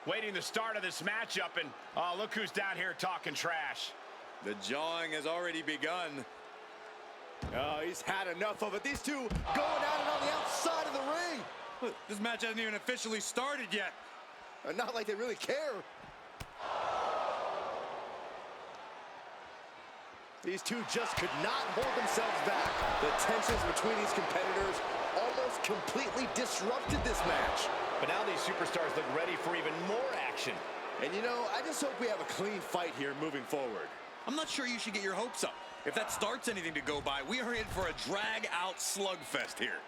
waiting the start of this matchup, and look who's down here talking trash. The jawing has already begun. Oh, he's had enough of it. These two going at it on the outside of the ring. Look, this match hasn't even officially started yet. Not like they really care. These two just could not hold themselves back. The tensions between these competitors almost completely disrupted this match. But now these superstars look ready for even more action. And you know, I just hope we have a clean fight here moving forward. I'm not sure you should get your hopes up. If that starts anything to go by, we are in for a drag-out slugfest here.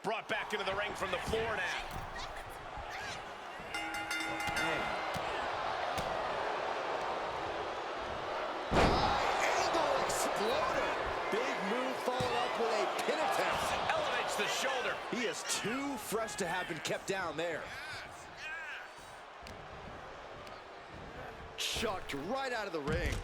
Brought back into the ring from the floor now. High angle exploder. Big move followed up with a pin attempt. Elevates the shoulder. He is too fresh to have been kept down there. Chucked right out of the ring.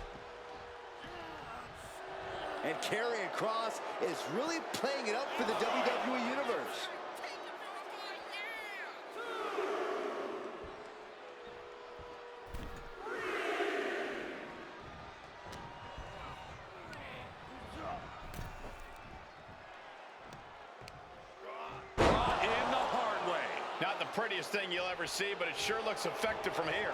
And Karrion Kross is really playing it up for the WWE Universe. In the hard way. Not the prettiest thing you'll ever see, but it sure looks effective from here.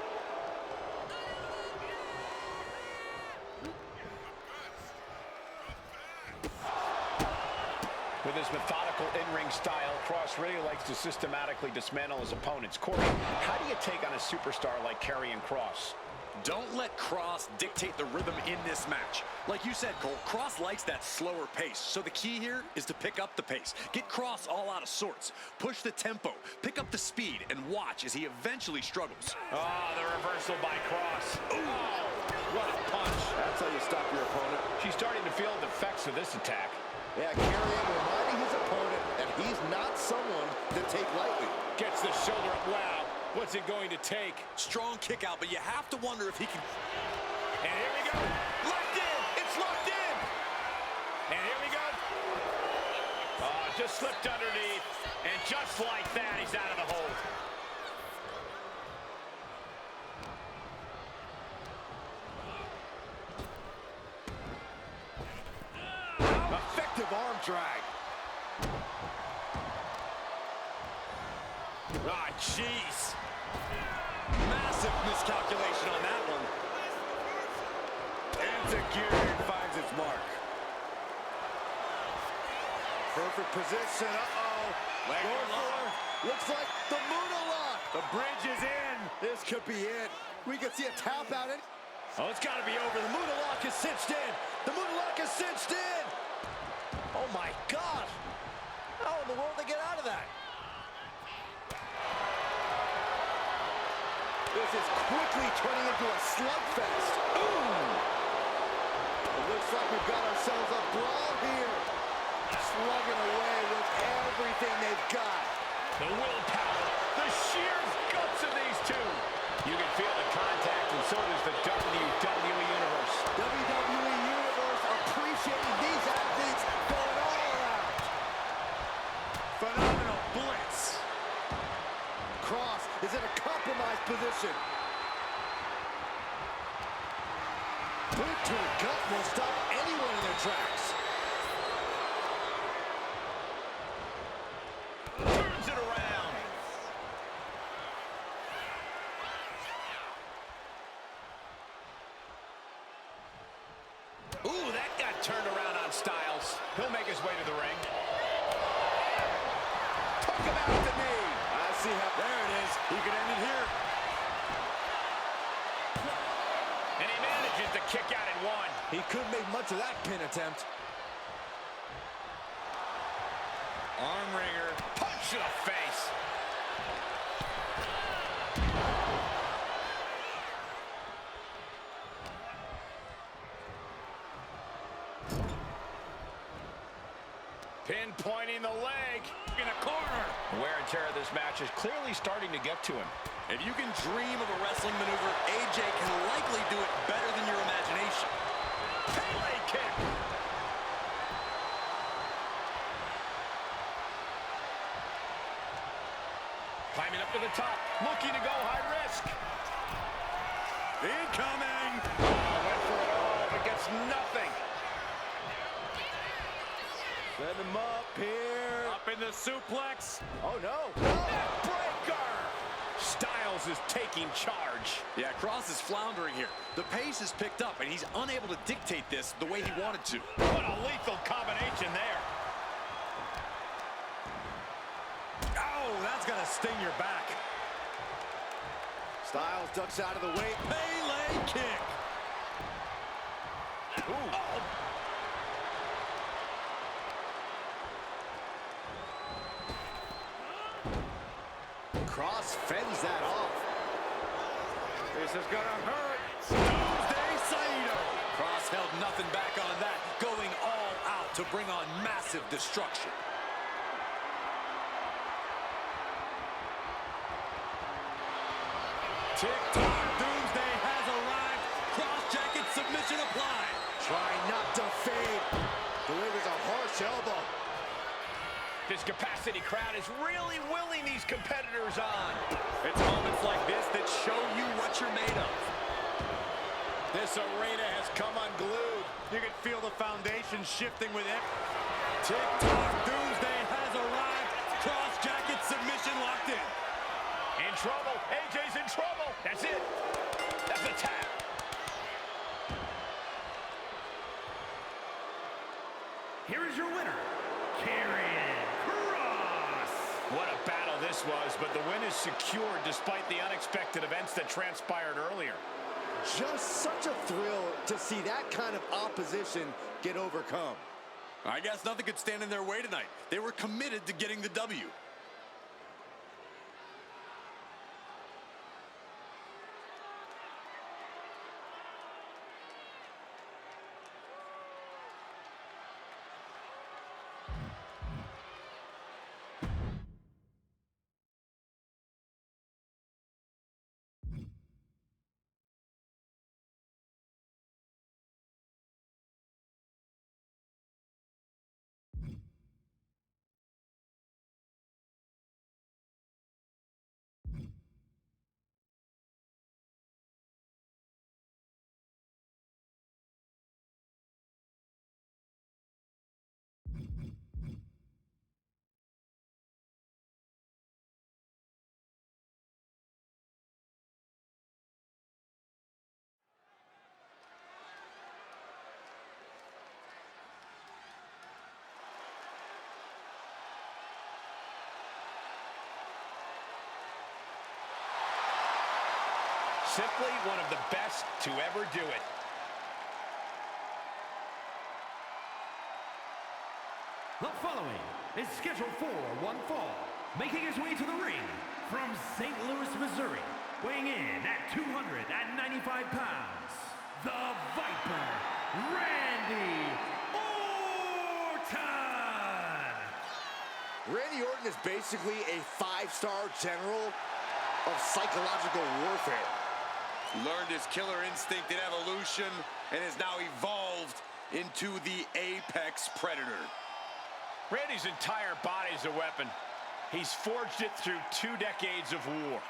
With his methodical in-ring style, Kross really likes to systematically dismantle his opponents. Corey, how do you take on a superstar like Karrion Kross? Don't let Kross dictate the rhythm in this match. Like you said, Cole, Kross likes that slower pace. So the key here is to pick up the pace. Get Kross all out of sorts. Push the tempo. Pick up the speed and watch as he eventually struggles. Oh, the reversal by Kross. Oh, what a punch. That's how you stop your opponent. She's starting to feel the effects of this attack. Yeah, Karrion reminding his opponent that he's not someone to take lightly. Gets the shoulder up. Wow. What's it going to take? Strong kick out, but you have to wonder if he can... And here we go. Locked in. It's locked in. And here we go. Oh, just slipped underneath. And just like that, he's out of the hold. Effective arm drag. Ah, jeez. Massive miscalculation on that one. Insecurity finds its mark. Perfect position. Looks like the Moonalock. The bridge is in. This could be it. We could see a tap out. Oh, it's got to be over. The Moonalock is cinched in. The Moonalock is cinched in. Oh, my God. How in the world did they get out of that? This is quickly turning into a slugfest. Ooh! It looks like we've got ourselves a brawl here. Slugging away with everything they've got. The willpower, the sheer guts of these two. You can feel the contact, and so does the WWE Universe. WWE Universe appreciating these athletes going all out. Phenomenal blitz. Kross is in a compromised position. Boot to the gut will stop anyone in their tracks. Turns it around. Ooh, that got turned around on Styles. He'll make his way to the ring. Talk about the knee. I see how. There it is. He could end it here. And he manages to kick out at one. He couldn't make much of that pin attempt. Arm wringer. Punch to the face. Pinpointing the leg in a corner. The wear and tear of this match is clearly starting to get to him. If you can dream of a wrestling maneuver, AJ can likely do it better than your imagination. Pele kick. Climbing up to the top, looking to go high risk. Incoming! Oh, went for it all, but gets nothing. Set him up here. Up in the suplex. Oh, no. Breaker. Styles is taking charge. Yeah, Kross is floundering here. The pace is picked up, and he's unable to dictate this the way he wanted to. What a lethal combination there. Oh, that's gonna sting your back. Styles ducks out of the way. Pele kick. Ooh. Oh. Kross fends that off. This is gonna hurt. Doomsday Saito. Kross held nothing back on that, going all out to bring on massive destruction. Tick-tock, Doomsday has arrived. Kross jacket submission applied. Trying not to fade. Delivers a harsh elbow. This capacity crowd is really willing these competitors on. It's moments like this that show you what you're made of. This arena has come unglued. You can feel the foundation shifting with it. Tick-tock, Doomsday has arrived. Kross jacket submission locked in. In trouble. AJ's in trouble. That's it. That's a tap. Here is your winner, Karrion Kross. What a battle this was, but the win is secured despite the unexpected events that transpired earlier. Just such a thrill to see that kind of opposition get overcome. I guess nothing could stand in their way tonight. They were committed to getting the W. Simply one of the best to ever do it. The following is scheduled for one fall, making his way to the ring from St. Louis, Missouri, weighing in at 295 pounds, the Viper, Randy Orton! Randy Orton is basically a 5-star general of psychological warfare. Learned his killer instinct in evolution and is now evolved into the apex predator. Randy's entire body is a weapon. He's forged it through 2 decades of war.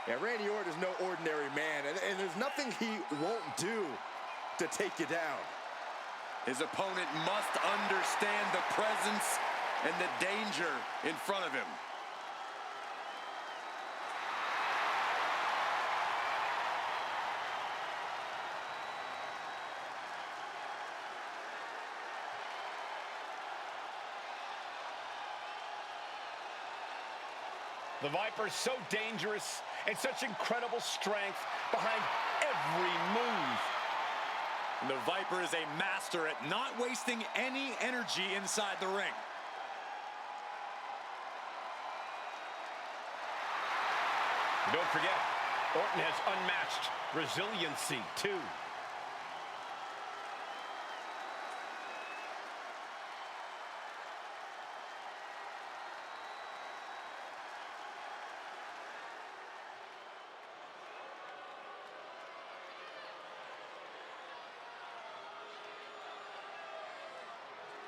Yeah, Randy Orton is no ordinary man, and there's nothing he won't do to take you down. His opponent must understand the presence and the danger in front of him. The Viper's so dangerous and such incredible strength behind every move. And the Viper is a master at not wasting any energy inside the ring. Don't forget, Orton has unmatched resiliency, too.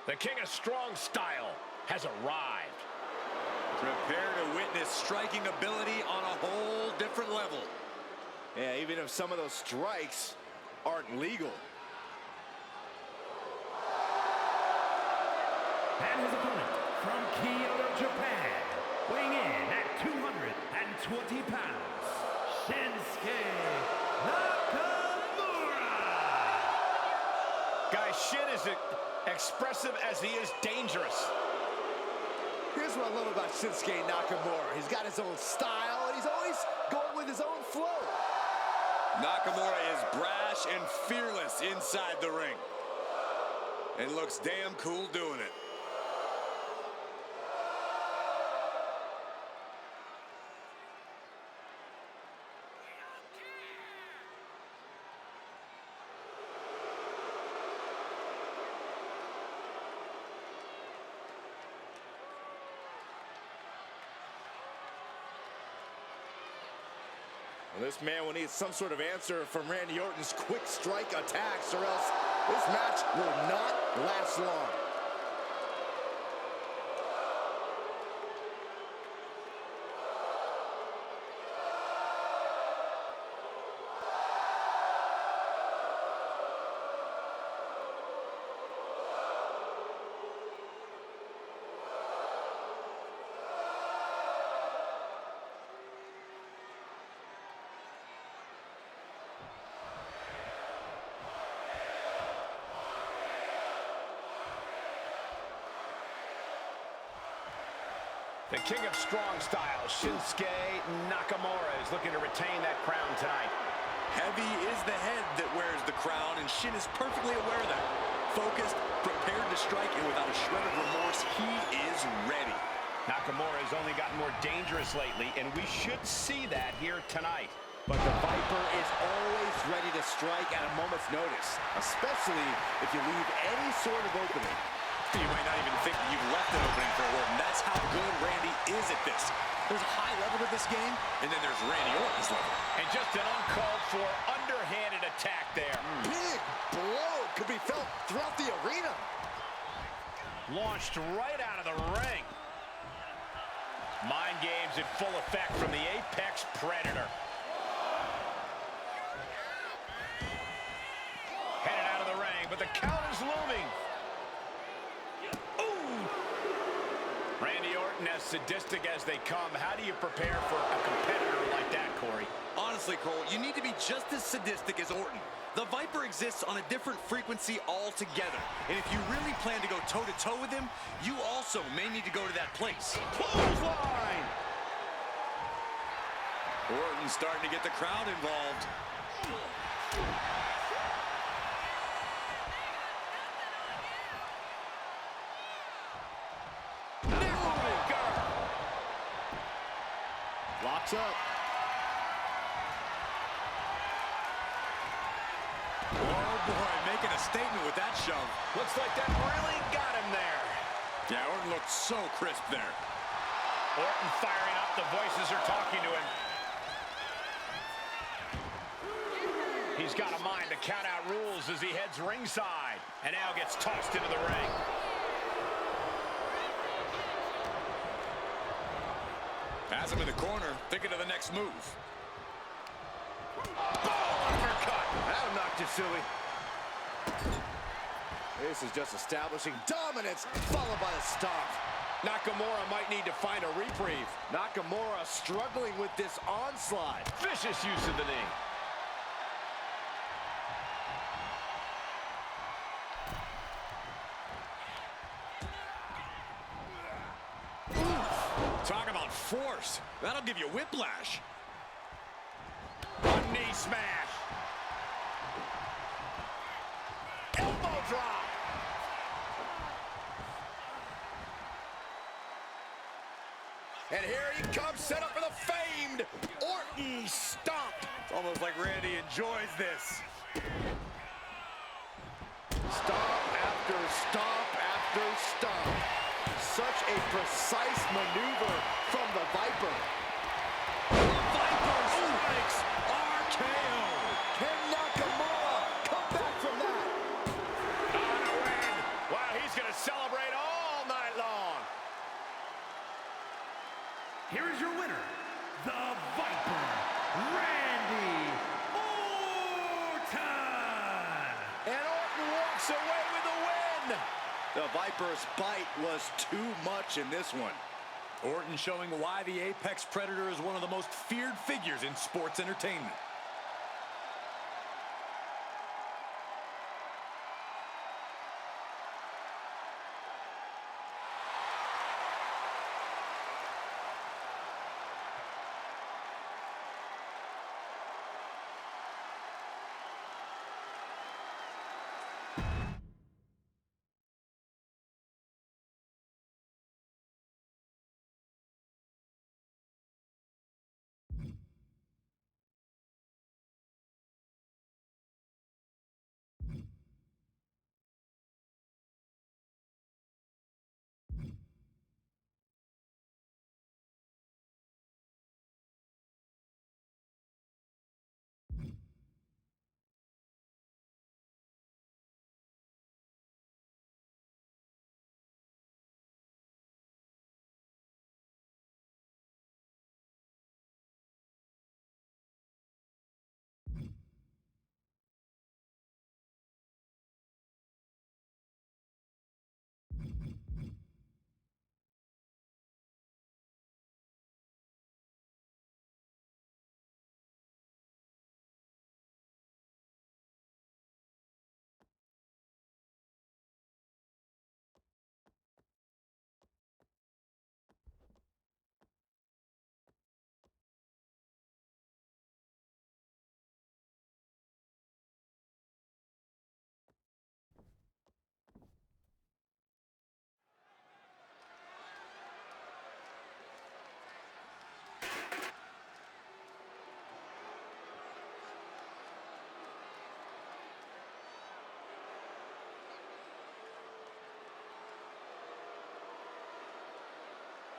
The King of Strong Style has arrived. Prepare to witness striking ability on a whole different level. Yeah, even if some of those strikes aren't legal. And his opponent from Kyoto, Japan, weighing in at 220 pounds, Shinsuke Nakamura. Guys, Shin is expressive as he is dangerous. Here's what I love about Shinsuke Nakamura. He's got his own style, and he's always going with his own flow. Nakamura is brash and fearless inside the ring. And looks damn cool doing it. Well, this man will need some sort of answer from Randy Orton's quick strike attacks, or else this match will not last long. The King of Strong Style, Shinsuke Nakamura, is looking to retain that crown tonight. Heavy is the head that wears the crown, and Shin is perfectly aware of that. Focused, prepared to strike, and without a shred of remorse, he is ready. Nakamura has only gotten more dangerous lately, and we should see that here tonight. But the Viper is always ready to strike at a moment's notice, especially if you leave any sort of opening. You might not even think that you've left an opening for Orton. That's how good Randy is at this. There's a high level to this game, and then there's Randy Orton's level. And just an uncalled for, underhanded attack there. Big blow could be felt throughout the arena. Launched right out of the ring. Mind games in full effect from the Apex Predator. Headed out of the ring, but the count is looming. Randy Orton, as sadistic as they come, how do you prepare for a competitor like that, Corey? Honestly, Cole, you need to be just as sadistic as Orton. The Viper exists on a different frequency altogether. And if you really plan to go toe-to-toe with him, you also may need to go to that place. Clothesline! Orton's starting to get the crowd involved. Locks up. Oh boy, making a statement with that shove. Looks like that really got him there. Yeah, Orton looked so crisp there. Orton firing up, the voices are talking to him. He's got a mind to count out rules as he heads ringside. And now gets tossed into the ring. Has him in the corner, thinking of the next move. Oh, uppercut! That'll knock you silly. This is just establishing dominance, followed by a stomp. Nakamura might need to find a reprieve. Nakamura struggling with this onslaught. Vicious use of the knee. Talk about force. That'll give you whiplash. A knee smash. Elbow drop. And here he comes, set up for the famed Orton stomp. It's almost like Randy enjoys this. Stomp after stomp after stomp. Such a precise maneuver from the Viper. Viper strikes RKO. Can Nakamura come back from that? On a win. Wow, he's going to celebrate. here is your winner, the Viper, Randy Orton! And Orton walks away with a win. The Viper's bite was too much in this one. Orton showing why the Apex Predator is one of the most feared figures in sports entertainment.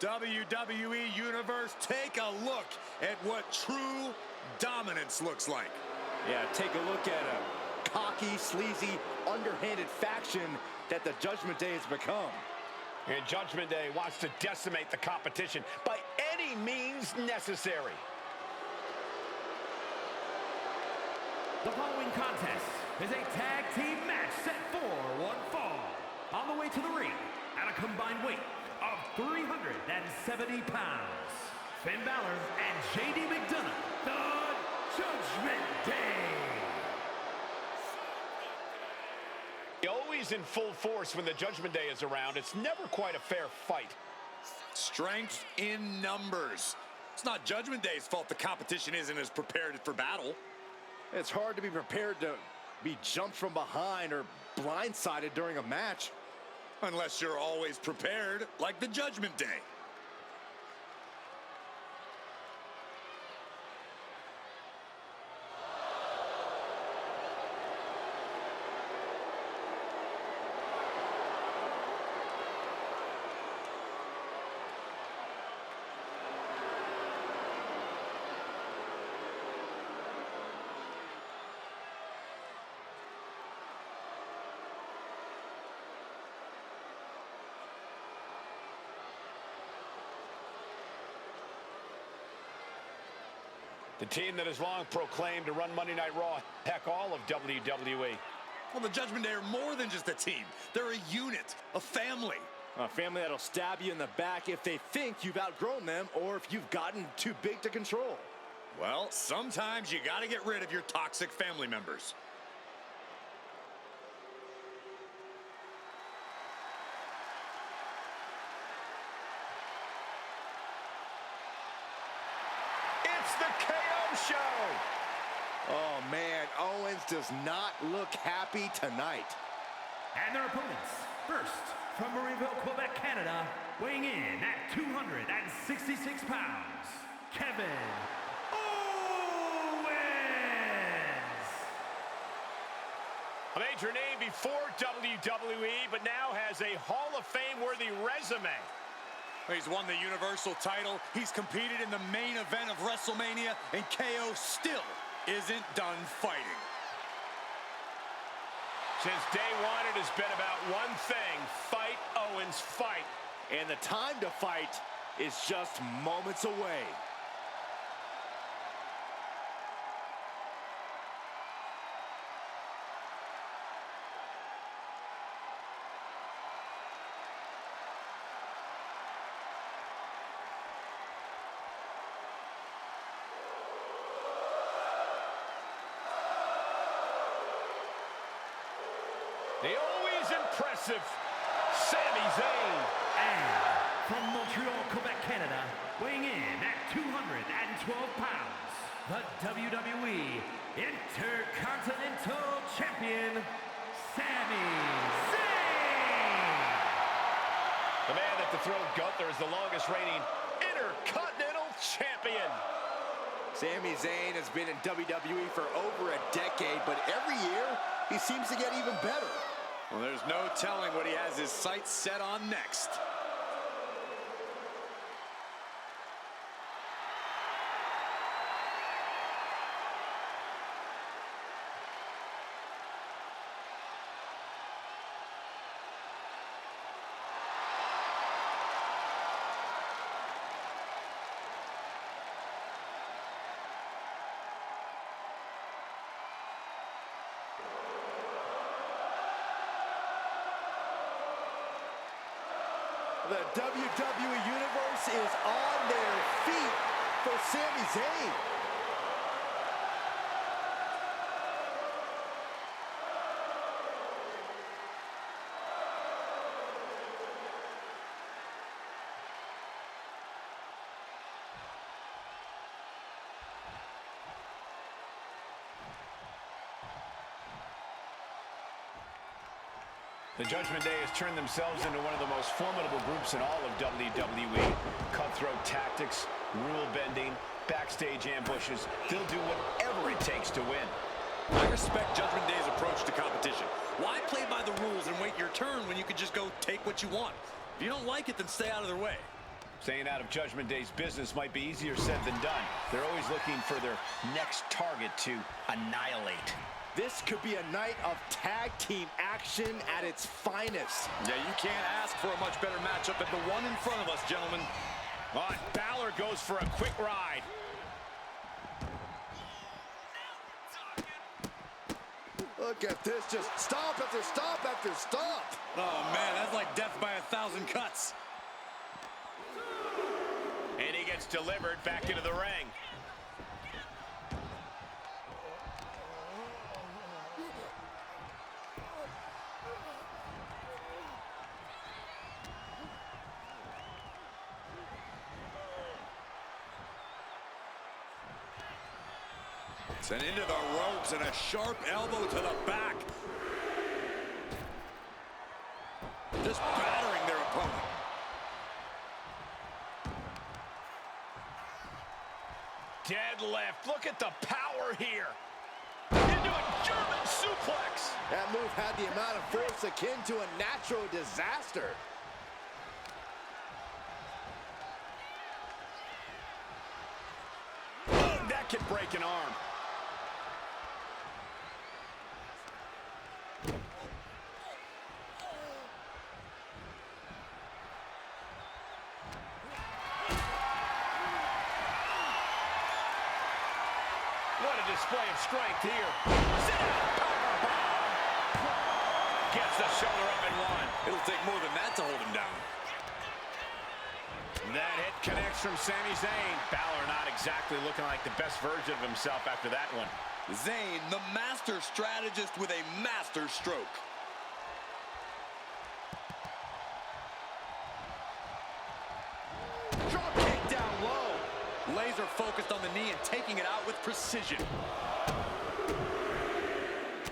WWE Universe, take a look at what true dominance looks like. Yeah, take a look at a cocky, sleazy, underhanded faction that the Judgment Day has become. And Judgment Day wants to decimate the competition by any means necessary. The following contest is a tag team match set for one fall. On the way to the ring, at a combined weight of 370 pounds, Finn Balor and JD McDonough, the Judgment Day. Always in full force when the Judgment Day is around. It's never quite a fair fight. Strength in numbers. It's not Judgment Day's fault the competition isn't as prepared for battle. It's hard to be prepared to be jumped from behind or blindsided during a match. Unless you're always prepared, like the Judgment Day. The team that has long proclaimed to run Monday Night Raw, heck, all of WWE. Well, the Judgment Day are more than just a team. They're a unit, a family. A family that'll stab you in the back if they think you've outgrown them or if you've gotten too big to control. Well, sometimes you gotta get rid of your toxic family members. It's the KO show. Oh, man, Owens does not look happy tonight. And their opponents, first, from Marieville, Quebec, Canada, weighing in at 266 pounds, Kevin Owens! A major name before WWE, but now has a Hall of Fame-worthy resume. He's won the Universal title. He's competed in the main event of WrestleMania, and KO still isn't done fighting. Since day one, it has been about one thing: fight, Owens, fight. And the time to fight is just moments away. The always impressive Sami Zayn. And from Montreal, Quebec, Canada, weighing in at 212 pounds, the WWE Intercontinental Champion, Sami Zayn. The man at the Throne Gunther is the longest reigning Intercontinental Champion. Sami Zayn has been in WWE for over a decade, but every year he seems to get even better. Well, there's no telling what he has his sights set on next. The WWE Universe is on their feet for Sami Zayn. The Judgment Day has turned themselves into one of the most formidable groups in all of WWE. Cutthroat tactics, rule bending, backstage ambushes. They'll do whatever it takes to win. I respect Judgment Day's approach to competition. Why play by the rules and wait your turn when you could just go take what you want? If you don't like it, then stay out of their way. Staying out of Judgment Day's business might be easier said than done. They're always looking for their next target to annihilate. This could be a night of tag team action at its finest. Yeah, you can't ask for a much better matchup than the one in front of us, gentlemen. All right, Balor goes for a quick ride. Look at this, just stop after stop after stop. Oh, man, that's like death by 1,000 cuts. And he gets delivered back into the ring. Sent into the ropes and a sharp elbow to the back. Just battering their opponent. Deadlift. Look at the power here. Into a German suplex. That move had the amount of force akin to a natural disaster. Oh, that could break an arm. What a display of strength here. Sit down, powerbomb. Gets the shoulder up in one. It'll take more than that to hold him down. That hit connects from Sami Zayn. Balor not exactly looking like the best version of himself after that one. Zayn, the master strategist with a master stroke. Drop kick down low. Laser focused on the knee and taking it out with precision.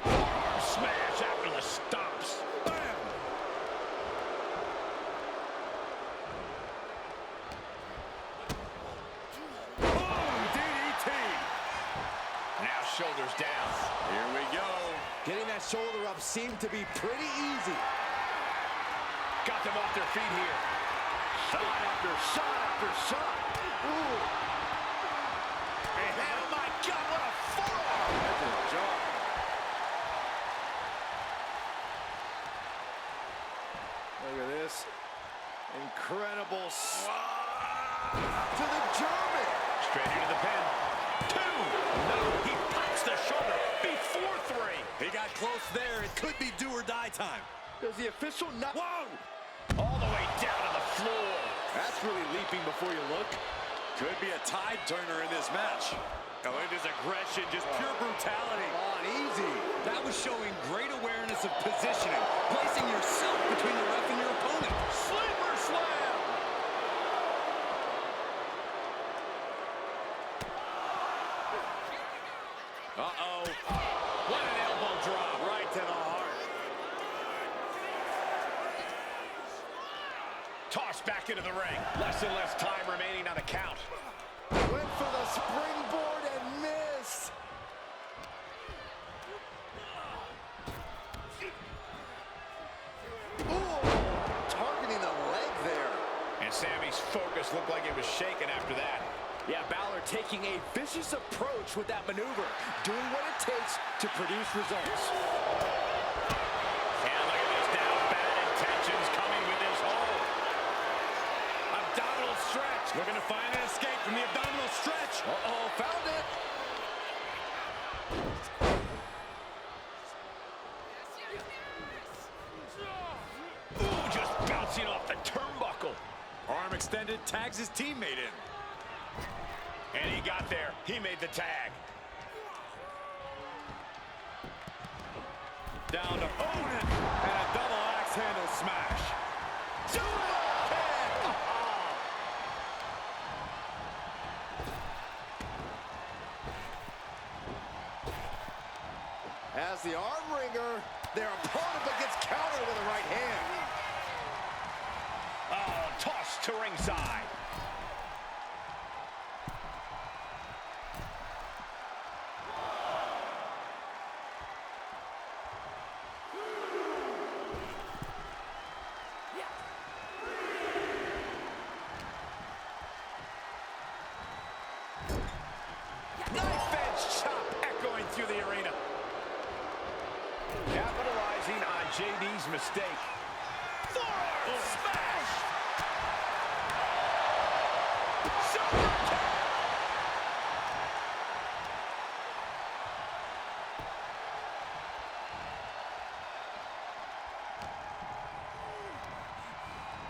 Arm smash after the stomps. Bam! Boom! DDT! Now shoulders down. Here we go. Getting that shoulder up seemed to be pretty easy. Got them off their feet here. Shot after shot after shot. Ooh. And oh my God, what a forearm! That's a jaw. Look at this. Incredible. to the German. Straight into the pin. 2. No, he pops the shoulder before 3. He got close there. It could be do or die time. Does the official not... Whoa! All the way down to the floor. That's really leaping before you look. Could be a tide turner in this match. Oh, it is aggression, just pure brutality. Come on, easy. That was showing great awareness of positioning, placing yourself between the ref and your opponent. Sleeper slam. Uh-oh. What an elbow drop. Right to the heart. Tossed back into the ring. Less and less time remaining on the count. Went for the springboard and missed. Ooh, targeting the leg there. And Sammy's focus looked like it was shaken after that. Yeah, Balor taking a vicious approach with that maneuver, doing what it takes to produce results. And look at this now, bad intentions coming with this hold. Abdominal stretch. Looking to find an escape from the abdominal stretch. Uh-oh, found it. Ooh, just bouncing off the turnbuckle. Arm extended, tags his teammate in. And he got there. He made the tag. Down to Odin. And a double axe handle smash. As the arm wringer, their opponent but gets countered with a right hand. Oh, tossed to ringside. Knife edge chop echoing through the arena. Capitalizing on JD's mistake. Forearm smash! Super kick!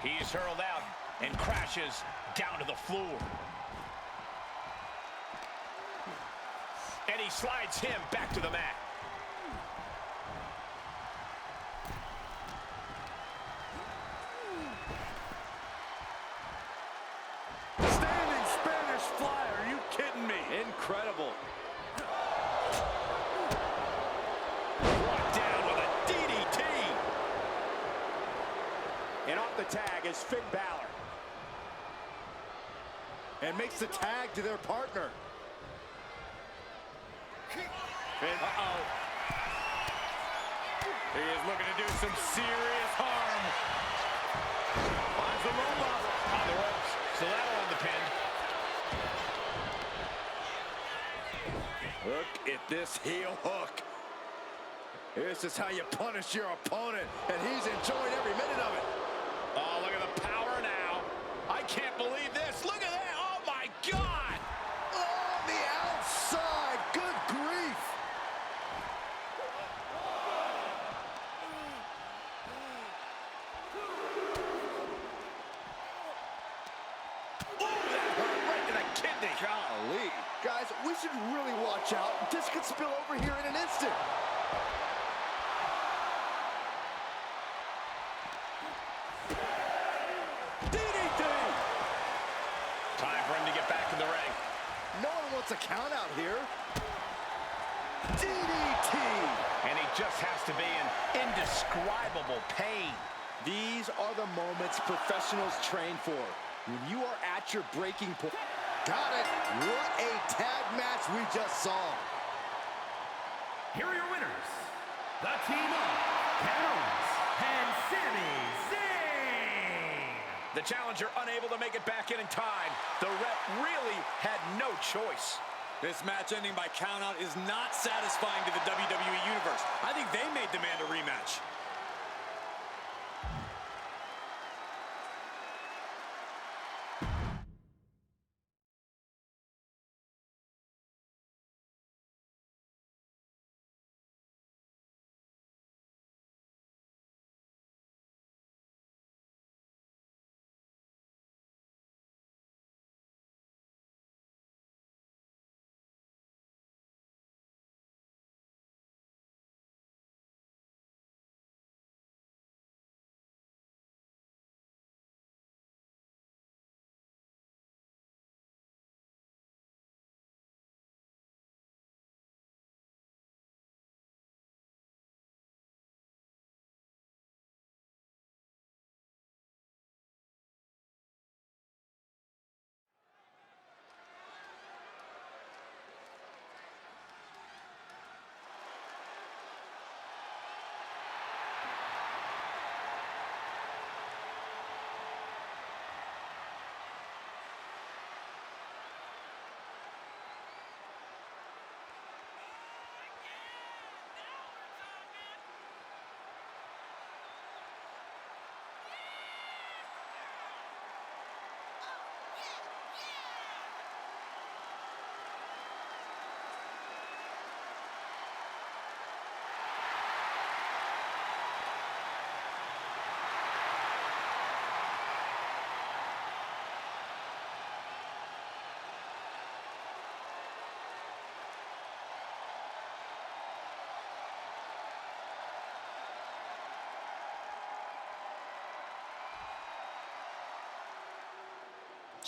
He's hurled out and crashes down to the floor. And he slides him back to the mat. Standing Spanish fly. Are you kidding me? Incredible. Brought down with a DDT. And off the tag is Finn Balor. And makes the tag to their partner. Uh-oh. He is looking to do some serious harm. Finds the roll up. On the ropes. So that'll end the pin. Look at this heel hook. This is how you punish your opponent, and he's enjoying every minute of it. Oh, look at the power now. I can't believe this. Look at that. Oh, my God. On the outside. Good grief. Ooh, that hurt right to the kidney. Golly. Guys, we should really watch out. This could spill over here in an instant. DDT! Time for him to get back in the ring. No one wants a count out here. DDT! And he just has to be in indescribable pain. These are the moments professionals train for. When you are at your breaking point. Got it. What a tag match we just saw. Here are your winners, the team of Kross and Sami Zayn. The challenger unable to make it back in time. The ref really had no choice. This match ending by countout is not satisfying to the WWE Universe. I think they may demand a rematch.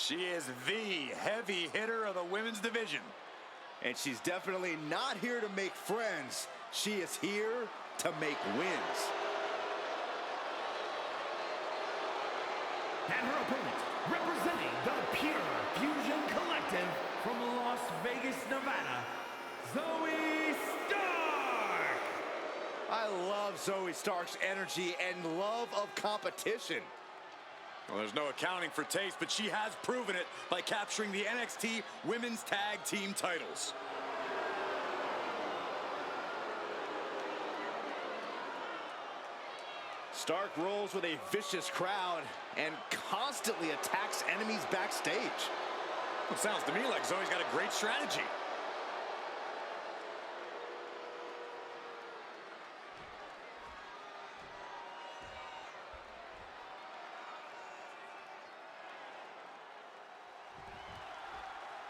She is the heavy hitter of the women's division. And she's definitely not here to make friends. She is here to make wins. And her opponent, representing the Pure Fusion Collective from Las Vegas, Nevada, Zoe Stark! I love Zoe Stark's energy and love of competition. Well, there's no accounting for taste, but she has proven it by capturing the NXT Women's Tag Team titles. Stark rolls with a vicious crowd and constantly attacks enemies backstage. It sounds to me like Zoe's got a great strategy.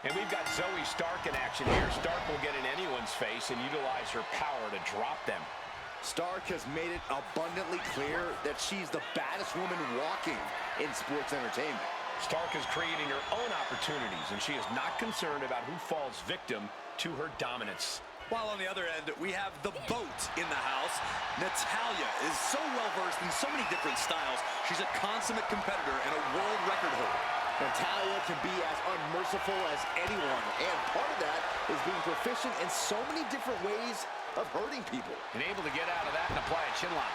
And we've got Zoe Stark in action here. Stark will get in anyone's face and utilize her power to drop them. Stark has made it abundantly clear that she's the baddest woman walking in sports entertainment. Stark is creating her own opportunities, and she is not concerned about who falls victim to her dominance. While on the other end, we have the boat in the house. Natalya is so well-versed in so many different styles. She's a consummate competitor and a world record holder. Natalya can be as unmerciful as anyone, and part of that is being proficient in so many different ways of hurting people. And able to get out of that and apply a chin lock.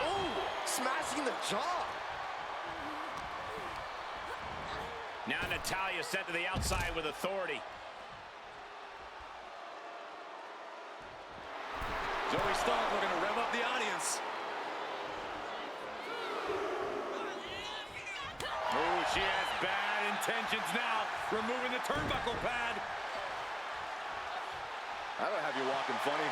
Oh, smashing the jaw. Now Natalya sent to the outside with authority. Zoe Stark looking to rev up the audience. Oh, she has bad intentions now, removing the turnbuckle pad. That'll have you walking funny.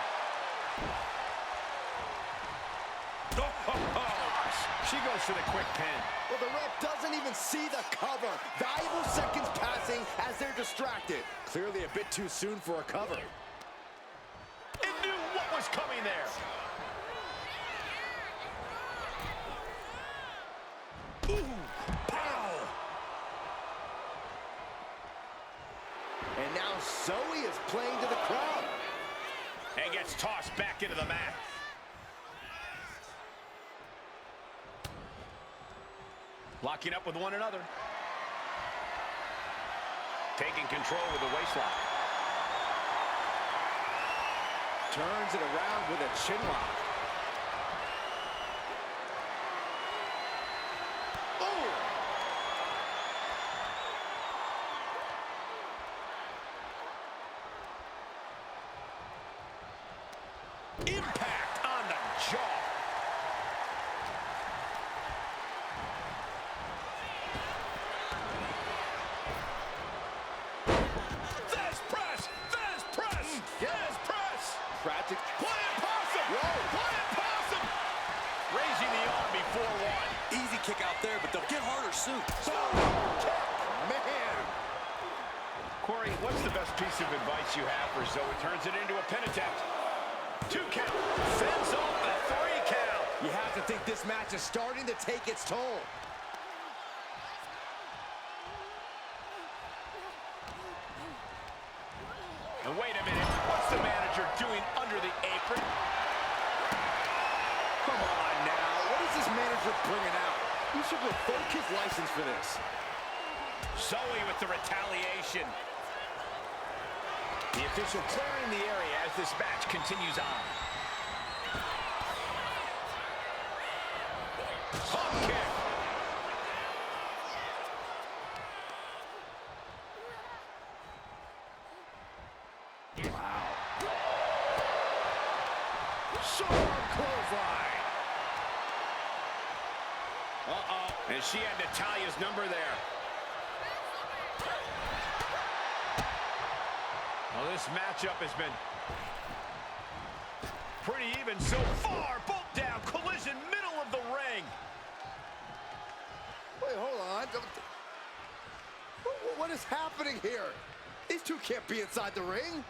She goes for the quick pin. Well, the ref doesn't even see the cover. Valuable seconds passing as they're distracted. Clearly a bit too soon for a cover. It knew what was coming there. Ooh, pow! And now Zoe is playing to the crowd. And gets tossed back into the mat. Locking up with one another. Taking control with the waistlock. Turns it around with a chin lock. Oh! Impact on the jaw. Fast press! Fast press! Fast press! Tragic. Plant possum! Plant possum! Raising the arm before one. Easy kick out there, but they'll get harder soon. Man! Corey, what's the best piece of advice you have for Zoe? Turns it into a pin attempt. 2 count. Fends off the 3 count. You have to think this match is starting to take its toll. And wait a minute. What's the manager doing under the apron? Come on now. What is this manager bringing out? You should revoke his license for this. Zoe with the retaliation. The official clearing the area as this match continues on. Hop kick. Wow. Short clothesline. Uh-oh. And she had Natalya's number there. Well, this matchup has been pretty even so far. Both down. Collision, middle of the ring. Wait, hold on. What is happening here? These two can't be inside the ring.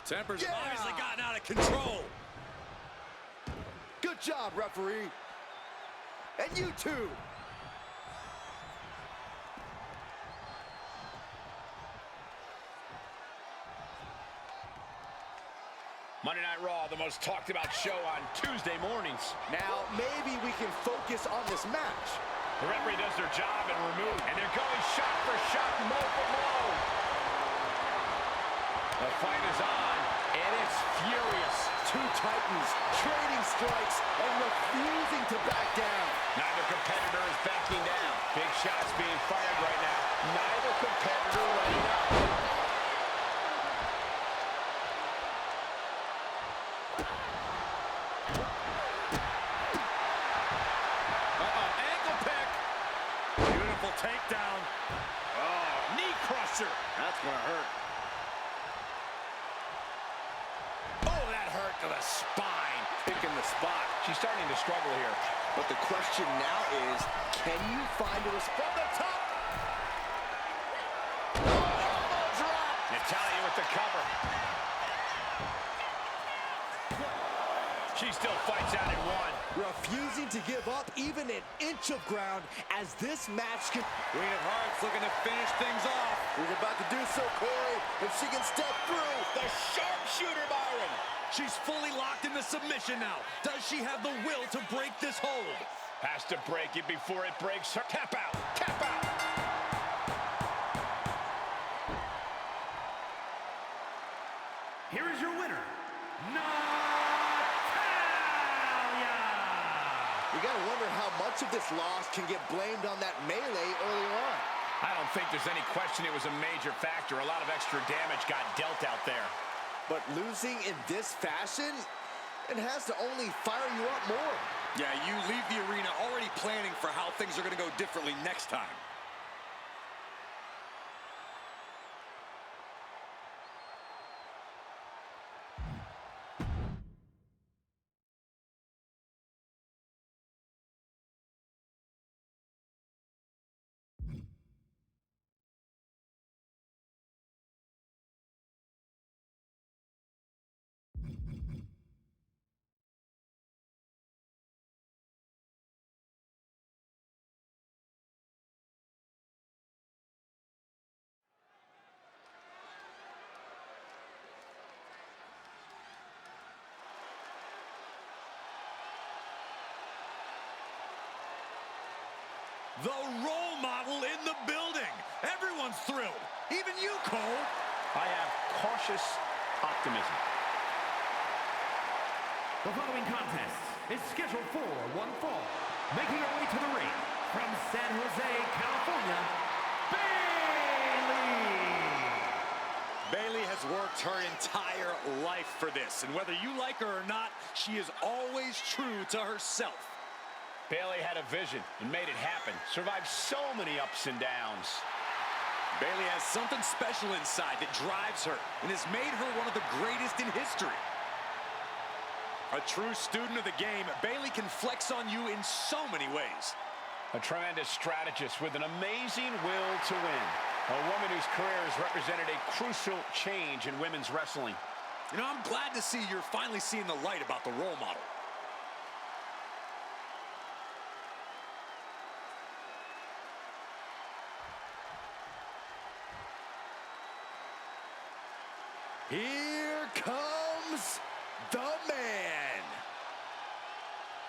Tempers Yeah. have obviously gotten out of control. job, referee. And you too. Monday Night Raw, the most talked about show on Tuesday mornings. Now, maybe we can focus on this match. The referee does their job and remove. And they're going shot for shot, blow for blow. The fight is on, and it's furious. Two titans trading strikes and refusing to back down. Neither competitor is backing down. Big shots being fired right now. Neither competitor letting up. Ankle pick. Beautiful takedown. Oh, knee crusher. That's gonna hurt. Oh, that hurt to the spine. Picking the spot. She's starting to struggle here. But the question now is, can you find a response? From the top. Oh, drop. Natalia with the cover. She still fights out in one. Refusing to give up even an inch of ground as this match can... Queen of Hearts looking to finish things off. She's about to do so, Corey. If she can step through. The sharpshooter, Byron. She's fully locked in the submission now. Does she have the will to break this hold? Has to break it before it breaks her. Tap out. Tap out. Here is your winner, Natalia! You gotta wonder how much of this loss can get blamed on that melee early on. I don't think there's any question it was a major factor. A lot of extra damage got dealt out there. But losing in this fashion, it has to only fire you up more. Yeah, you leave the arena already planning for how things are going to go differently next time. The role model in the building. Everyone's thrilled. Even you, Cole. I have cautious optimism. The following contest is scheduled for one fall. Making her way to the ring from San Jose, California, Bayley! Bayley has worked her entire life for this, and whether you like her or not, she is always true to herself. Bayley had a vision and made it happen. Survived so many ups and downs. Bayley has something special inside that drives her and has made her one of the greatest in history. A true student of the game, Bayley can flex on you in so many ways. A tremendous strategist with an amazing will to win. A woman whose career has represented a crucial change in women's wrestling. You know, I'm glad to see you're finally seeing the light about the role model. Here comes the man.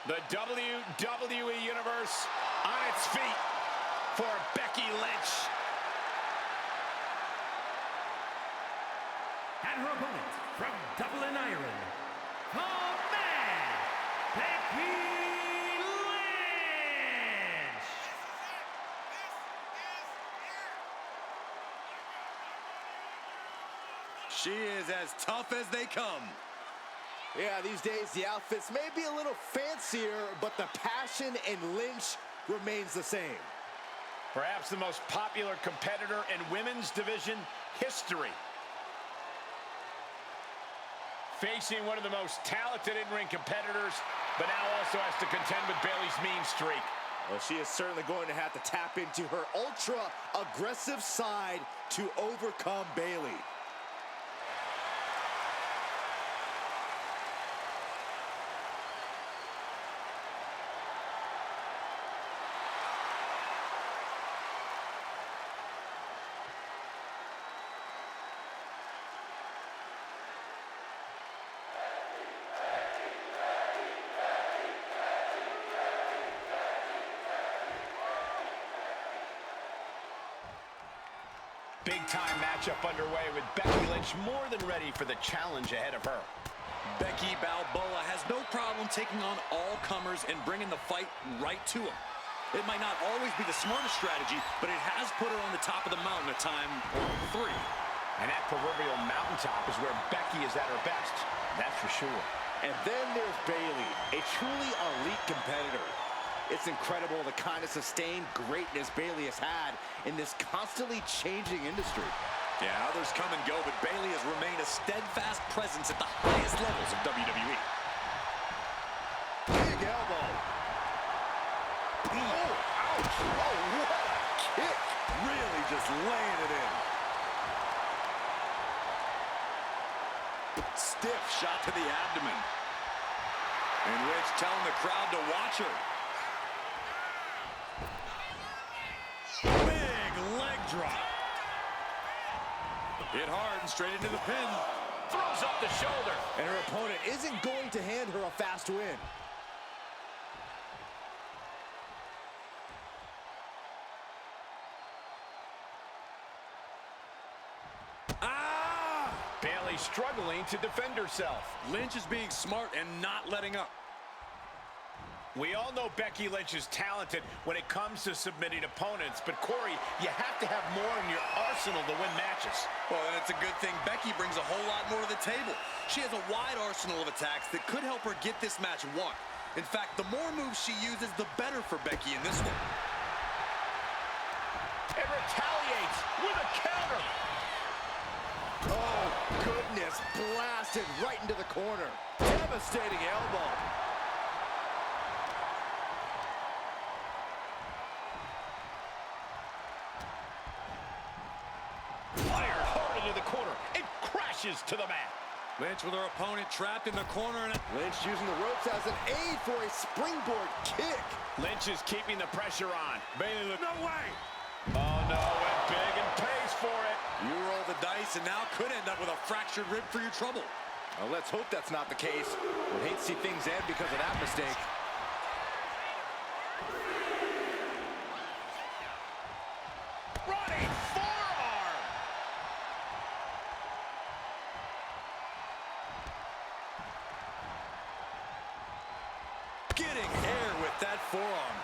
The WWE Universe on its feet for Becky Lynch. And her opponent from Dublin, Ireland, the man, Becky Lynch! She is as tough as they come. Yeah, these days the outfits may be a little fancier, but the passion in Lynch remains the same. Perhaps the most popular competitor in women's division history. Facing one of the most talented in-ring competitors, but now also has to contend with Bayley's mean streak. Well, she is certainly going to have to tap into her ultra-aggressive side to overcome Bayley. Big-time matchup underway with Becky Lynch more than ready for the challenge ahead of her. Becky Balboa has no problem taking on all comers and bringing the fight right to them. It might not always be the smartest strategy, but it has put her on the top of the mountain a time or three. And that proverbial mountaintop is where Becky is at her best. That's for sure. And then there's Bayley, a truly elite competitor. It's incredible the kind of sustained greatness Bayley has had in this constantly changing industry. Yeah, others come and go, but Bayley has remained a steadfast presence at the highest levels of WWE. Big elbow. Oh, ouch. Oh, what a kick. Really just laying it in. Stiff shot to the abdomen. And Lynch telling the crowd to watch her. Big leg drop. Hit hard and straight into the pin. Throws up the shoulder. And her opponent isn't going to hand her a fast win. Bayley struggling to defend herself. Lynch is being smart and not letting up. We all know Becky Lynch is talented when it comes to submitting opponents, but Corey, you have to have more in your arsenal to win matches. Well, and it's a good thing Becky brings a whole lot more to the table. She has a wide arsenal of attacks that could help her get this match won. In fact, the more moves she uses, the better for Becky in this one. And retaliates with a counter. Oh, goodness. Blasted right into the corner. Devastating elbow. Fired hard into the corner. It crashes to the mat. Lynch with her opponent trapped in the corner. And Lynch using the ropes as an aid for a springboard kick. Lynch is keeping the pressure on. Bayley, no way! Oh, no, went big and pays for it. You roll the dice and now could end up with a fractured rib for your trouble. Well, let's hope that's not the case. We'd hate to see things end because of that mistake. Running forearm. Getting air with that forearm.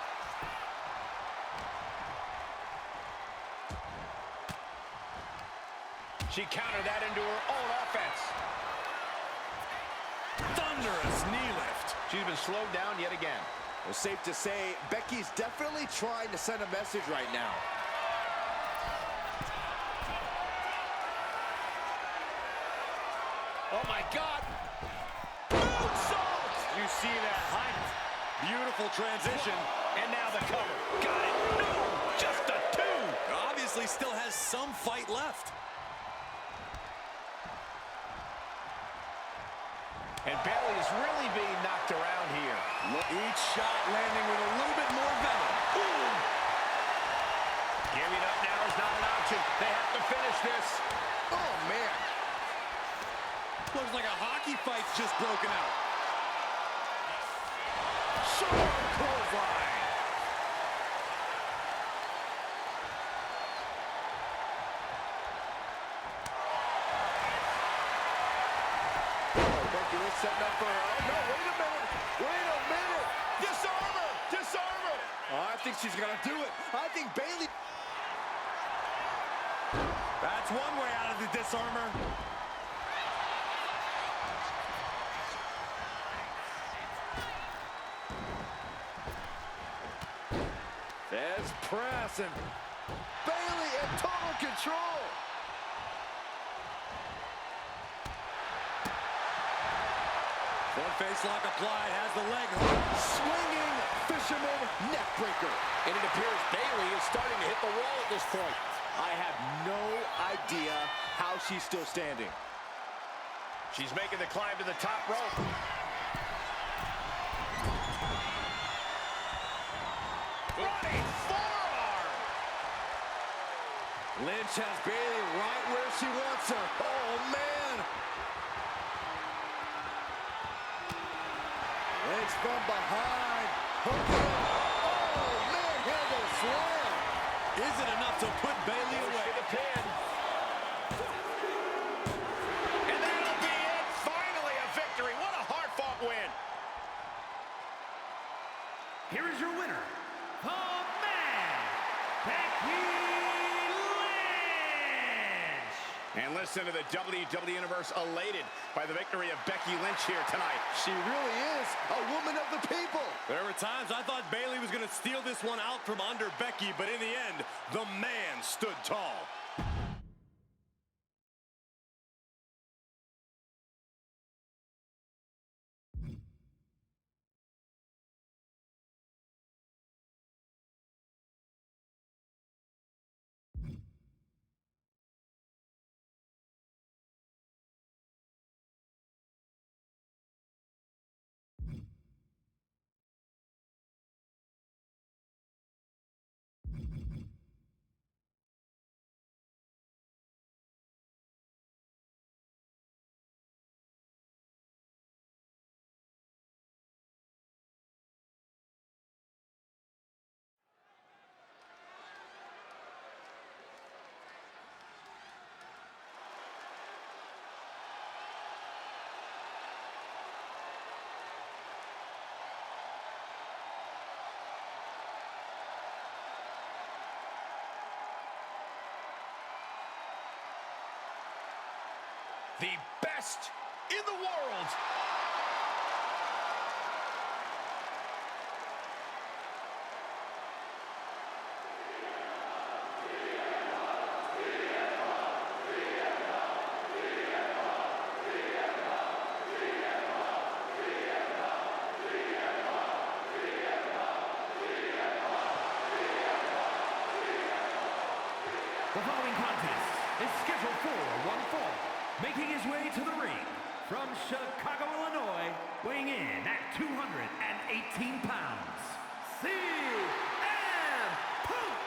She countered that into her own offense. Thunderous knee lift. She's been slowed down yet again. Well, safe to say, Becky's definitely trying to send a message right now. Oh, my God. Moonsault. You see that height. Beautiful transition. And now the cover. Got it. No, just a two. Obviously still has some fight left. And Bayley is really being knocked around here. Each shot landing with a little bit more venom. Ooh. Giving up now is not an option. They have to finish this. Oh, man. Looks like a hockey fight's just broken out. Short clothesline. Setting up for her. Oh, no, wait a minute. Wait a minute. Disarm her. Disarm her. Oh, I think she's going to do it. I think Bayley. That's one way out of the disarmor. There's press and Bayley in total control. One face lock applied, has the leg hook. Swinging fisherman neck breaker. And it appears Bayley is starting to hit the wall at this point. I have no idea how she's still standing. She's making the climb to the top rope. Running forearm. Lynch has Bayley right where she wants her. Oh, man. Lynch from behind. Hooking. Oh, man, handle slam. Is it enough to put Bayley away? To the pin. here is your winner, the man, Becky Lynch. And listen to the WWE Universe elated by the victory of Becky Lynch here tonight. She really is a woman of the people. There were times I thought Bayley was going to steal this one out from under Becky, but in the end, the man stood tall. The best in the world. The following contest is scheduled for one fall. Making his way to the ring from Chicago, Illinois, weighing in at 218 pounds, CM Punk!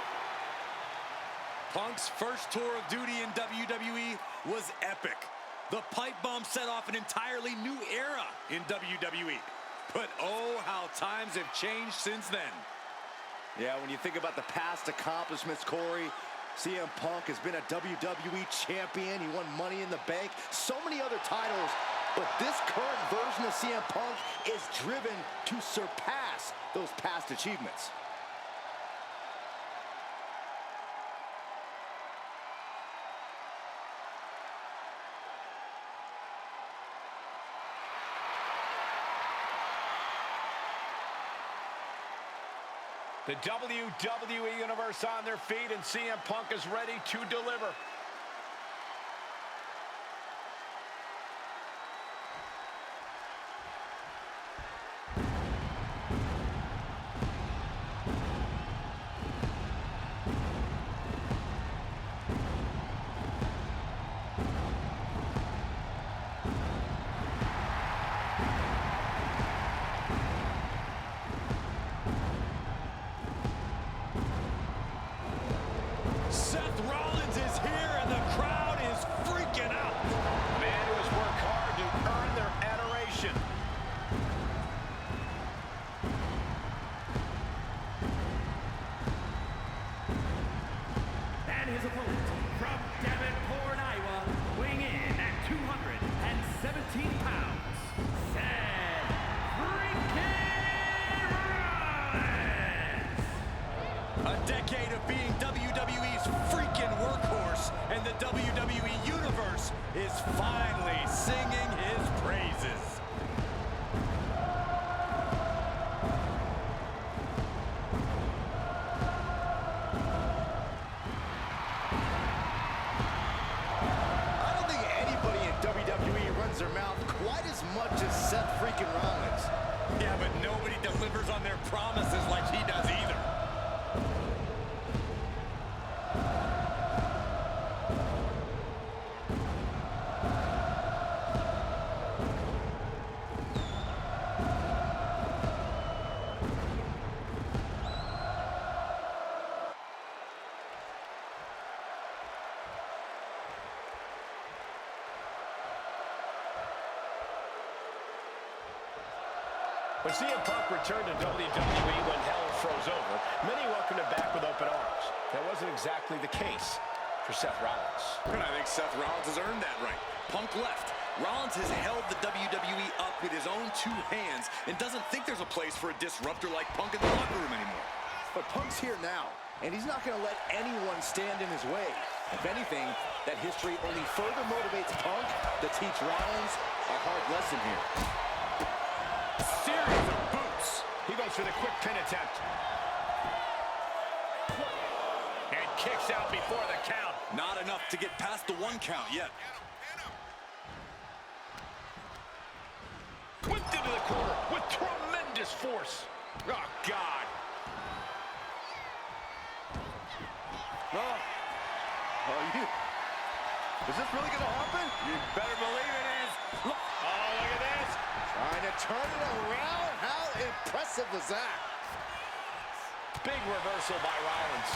Punk's first tour of duty in WWE was epic. The pipe bomb set off an entirely new era in WWE. But oh, how times have changed since then. Yeah, when you think about the past accomplishments, Corey, CM Punk has been a WWE champion. He won Money in the Bank, so many other titles. But this current version of CM Punk is driven to surpass those past achievements. The WWE Universe on their feet, and CM Punk is ready to deliver. Seth Rollins is here and the crowd is freaking out. Men who has worked hard to earn their adoration. And his opponent from Davenport, Iowa, weighing in at 217 pounds, Seth freaking Rollins! A decade of being WWE's freaking workhorse, and the WWE Universe is finally singing his praises. I don't think anybody in WWE runs their mouth quite as much as Seth freaking Rollins. Yeah, but nobody delivers on their promises like he does either. When CM Punk returned to WWE when hell froze over, many welcomed him back with open arms. That wasn't exactly the case for Seth Rollins. And I think Seth Rollins has earned that right. Punk left. Rollins has held the WWE up with his own two hands and doesn't think there's a place for a disruptor like Punk in the locker room anymore. But Punk's here now, and he's not going to let anyone stand in his way. If anything, that history only further motivates Punk to teach Rollins a hard lesson here. Series of boots. He goes for the quick pin attempt. And kicks out before the count. Not enough to get past the 1 count yet. Whipped into the corner with tremendous force. Oh, God. Is this really going to happen? You better believe it is. Look. Oh, look at this. Trying to turn it around. How impressive was that? Big reversal by Rollins.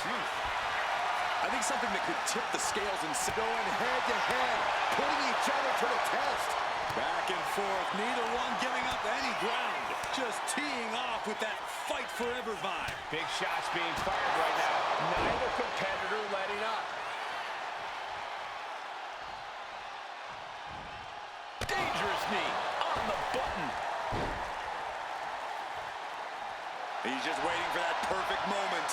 I think something that could tip the scales and going head to head, putting each other to the test. back and forth, neither one giving up any ground. Just teeing off with that fight forever vibe. Big shots being fired right now. Neither competitor letting up. Dangerous knee on the button. He's just waiting for that perfect moment.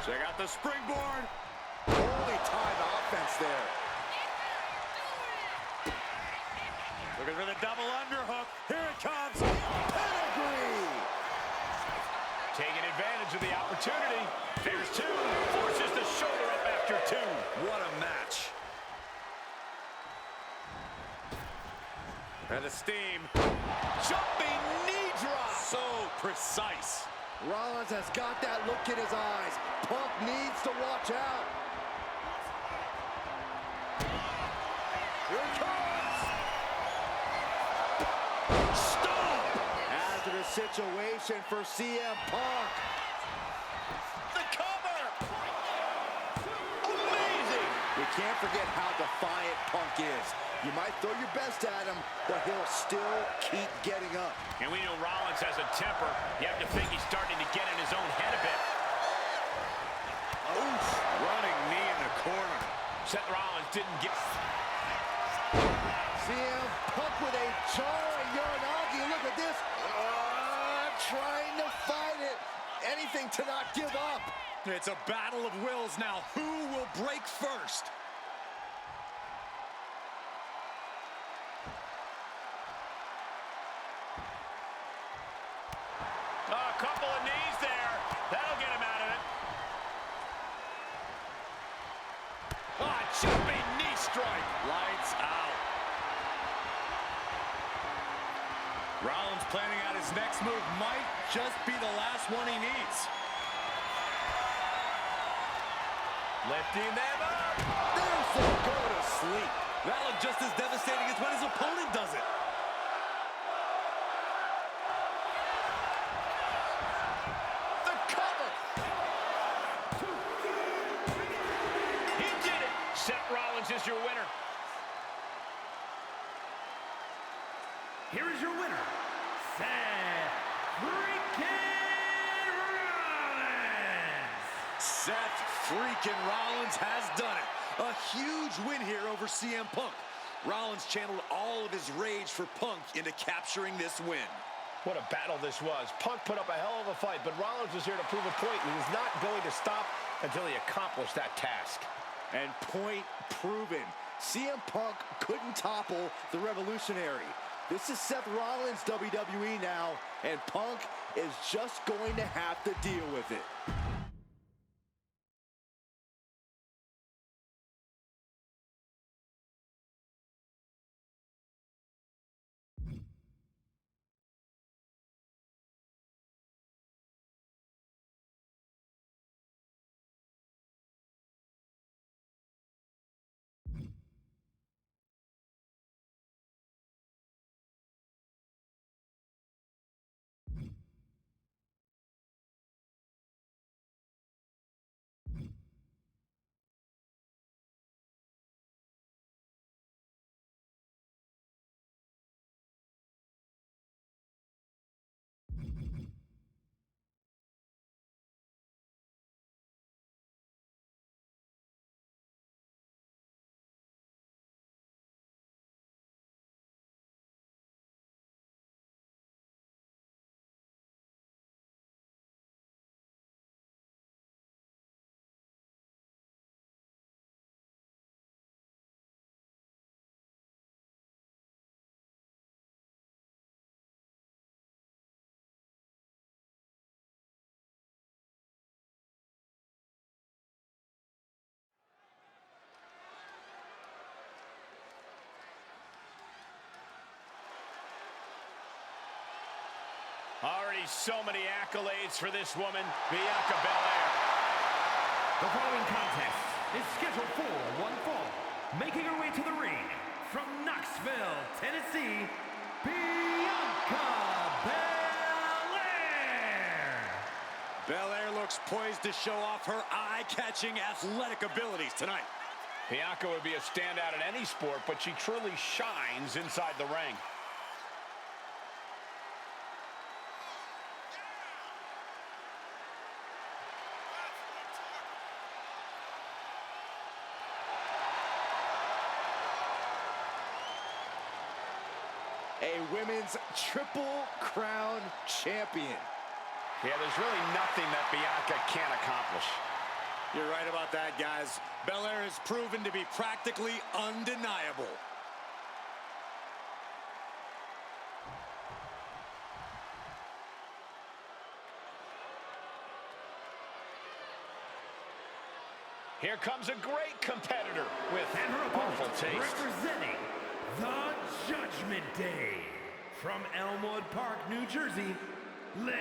Check out the springboard. Holy time offense there. Looking for the double underhook. Here it comes. Pedigree. Taking advantage of the opportunity. There's two. Forces the shoulder up after two. What a match. And the steam. Jumping knee drop. So precise. Rollins has got that look in his eyes. Punk needs to watch out. Here it comes. Stop. Hazardous situation for CM Punk. The cover. Amazing. We can't forget how defiant Punk is. You might throw your best at him, but he'll still keep getting up. And we know Rollins has a temper. You have to think he's starting to get in his own head a bit. Oof. Running knee in the corner. Seth Rollins didn't get... CM Punk with a jarring Uranagi. Look at this. Trying to fight it. Anything to not give up. It's a battle of wills now. Who will break first? A couple of knees there. That'll get him out of it. Jumping knee strike. Lights out. Rollins planning out his next move. Might just be the last one he needs. Lifting them up. There's the go to sleep. That looked just as devastating as when his opponent does it. The cover. He did it. Seth Rollins is your winner. Here is your winner, Seth freaking Rollins. Seth freaking Rollins has done it. A huge win here over CM Punk. Rollins channeled all of his rage for Punk into capturing this win. What a battle this was. Punk put up a hell of a fight, but Rollins was here to prove a point, and he was not going to stop until he accomplished that task. And point proven. CM Punk couldn't topple the Revolutionary. This is Seth Rollins' WWE now, and Punk is just going to have to deal with it. Already so many accolades for this woman, Bianca Belair. The following contest is scheduled for one fall. Making her way to the ring from Knoxville, Tennessee, Bianca Belair. Belair looks poised to show off her eye-catching athletic abilities tonight. Bianca would be a standout in any sport, but she truly shines inside the ring. A women's Triple Crown champion. Yeah, there's really nothing that Bianca can't accomplish. You're right about that, guys. Belair has proven to be practically undeniable. Here comes a great competitor with And her awful opponent, taste. representing the Judgment Day, from Elmwood Park, New Jersey, Liv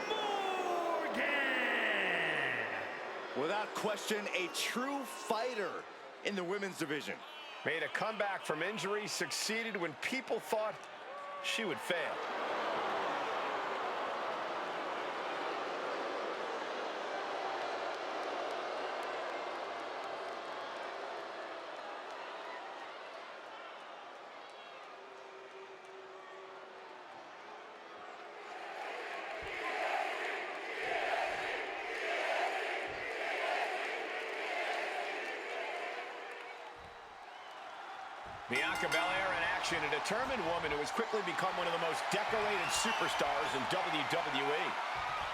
Morgan. Without question, a true fighter in the women's division. Made a comeback from injury, succeeded when people thought she would fail. Bianca Belair in action, a determined woman who has quickly become one of the most decorated superstars in WWE.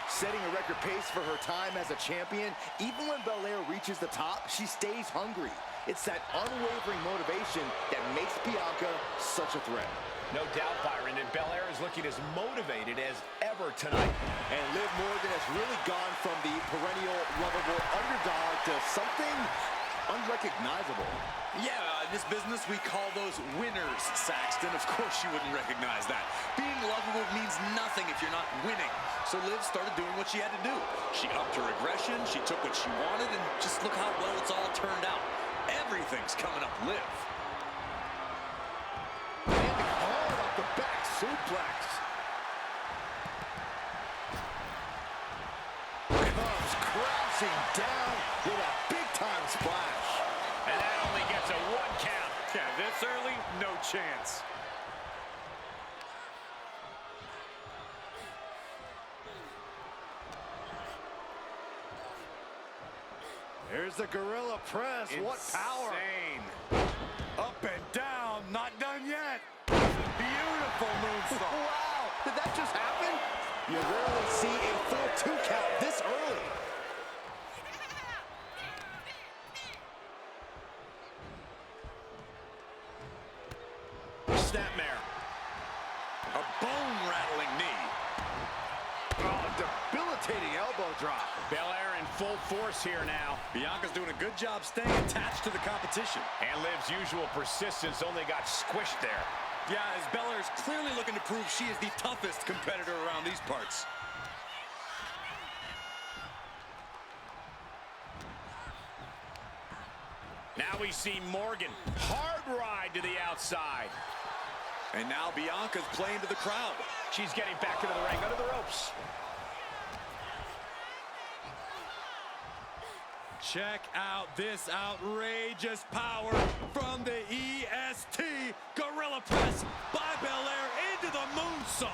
Setting a record pace for her time as a champion, even when Belair reaches the top, she stays hungry. It's that unwavering motivation that makes Bianca such a threat. No doubt, Byron, and Belair is looking as motivated as ever tonight. And Liv Morgan has really gone from the perennial lovable underdog to something unrecognizable. Yeah, in this business, we call those winners, Saxton. Of course you wouldn't recognize that. Being lovable means nothing if you're not winning. So Liv started doing what she had to do. She upped her aggression, she took what she wanted, and just look how well it's all turned out. Everything's coming up Liv. Landing hard off the back suplex. Comes crashing down with a big-time splash. And that only gets a 1 count. Yeah, this early, no chance. Here's the gorilla press. Insane. What power. Up and down, not done yet. Beautiful moonsault. Wow, did that just happen? You rarely see a full 2 count this early. Snapmare. A bone-rattling knee. Oh, debilitating elbow drop. Belair in full force here now. Bianca's doing a good job staying attached to the competition. And Liv's usual persistence only got squished there. Yeah, as Belair's clearly looking to prove she is the toughest competitor around these parts. Now we see Morgan. Hard ride to the outside. And now Bianca's playing to the crowd. She's getting back into the ring, under the ropes. Check out this outrageous power from the EST Gorilla Press by Belair into the moonsault.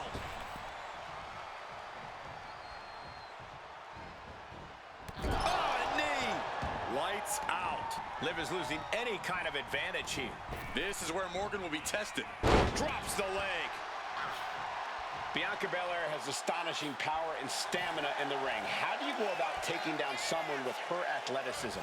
Oh, a knee! Lights out. Liv is losing any kind of advantage here. This is where Morgan will be tested. Drops the leg. Bianca Belair has astonishing power and stamina in the ring. How do you go about taking down someone with her athleticism?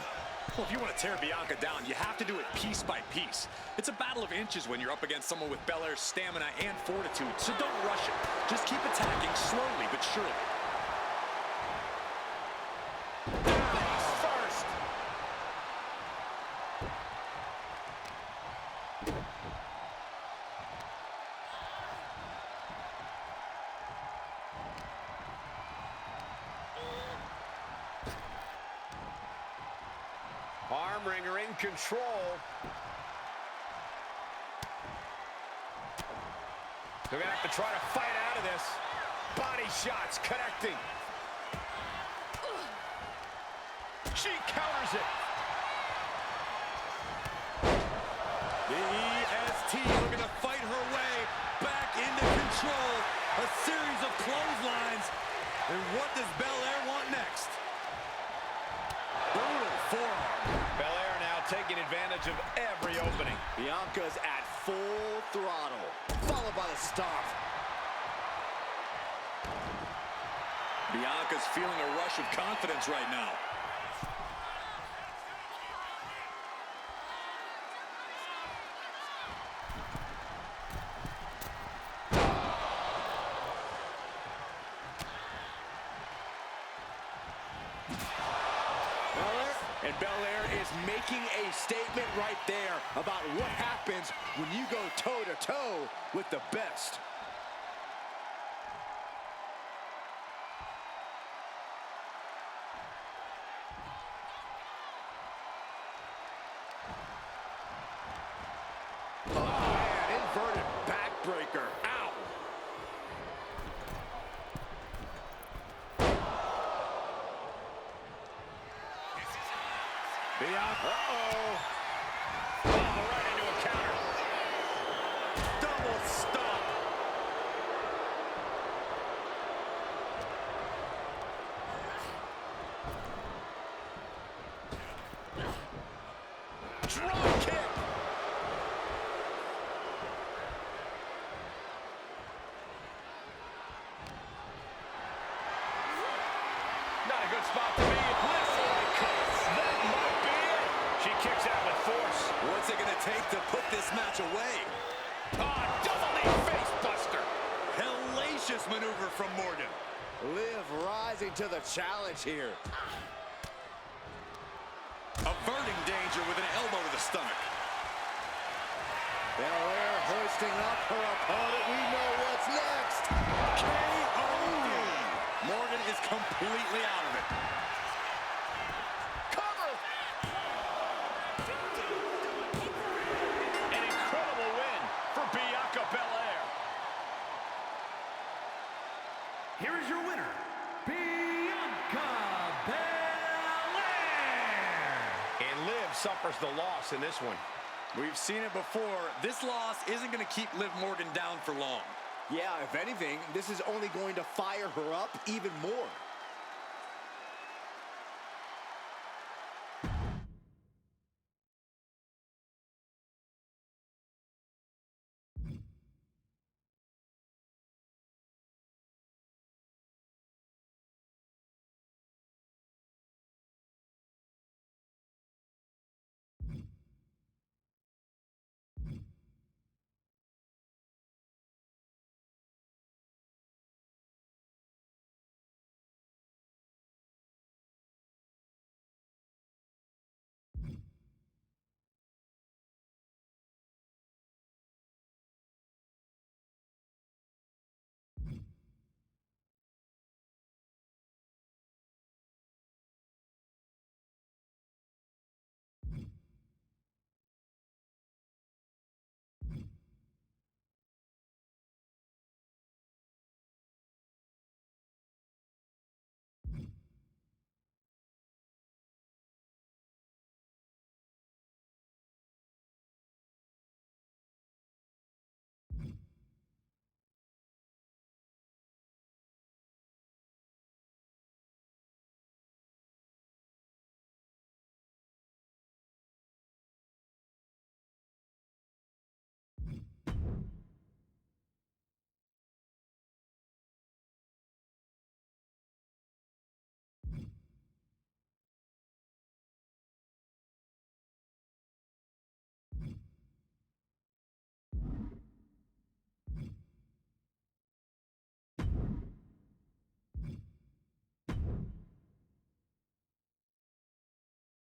Well, if you want to tear Bianca down, you have to do it piece by piece. It's a battle of inches when you're up against someone with Belair's stamina and fortitude, so don't rush it. Just keep attacking slowly but surely. Face first. control. They're going to have to try to fight out of this. Body shots connecting. She counters it. The EST looking to fight her way back into control. A series of clotheslines. And what does Belair want next? Brutal forearm. Belair now taking advantage of every opening. Bianca's at full throttle, followed by the stomp. Bianca's feeling a rush of confidence right now. And Belair is making a statement right there about what happens when you go toe-to-toe with the best. Oh, man, inverted backbreaker. Ow! Bianca. Uh-oh. Oh, right into a counter. Double stop. Drop kick. Not a good spot to be. That might be it. She kicks out with force. What's it going to take to put this match away? Double knee face buster. Hellacious maneuver from Morgan. Liv rising to the challenge here. Averting danger with an elbow to the stomach. Belair hoisting up her opponent. We know what's next. KO. Morgan is completely out of it. Cover. An incredible win for Bianca Belair. Here is your winner, Bianca Belair. And Liv suffers the loss in this one. We've seen it before. This loss isn't going to keep Liv Morgan down for long. Yeah, if anything, this is only going to fire her up even more.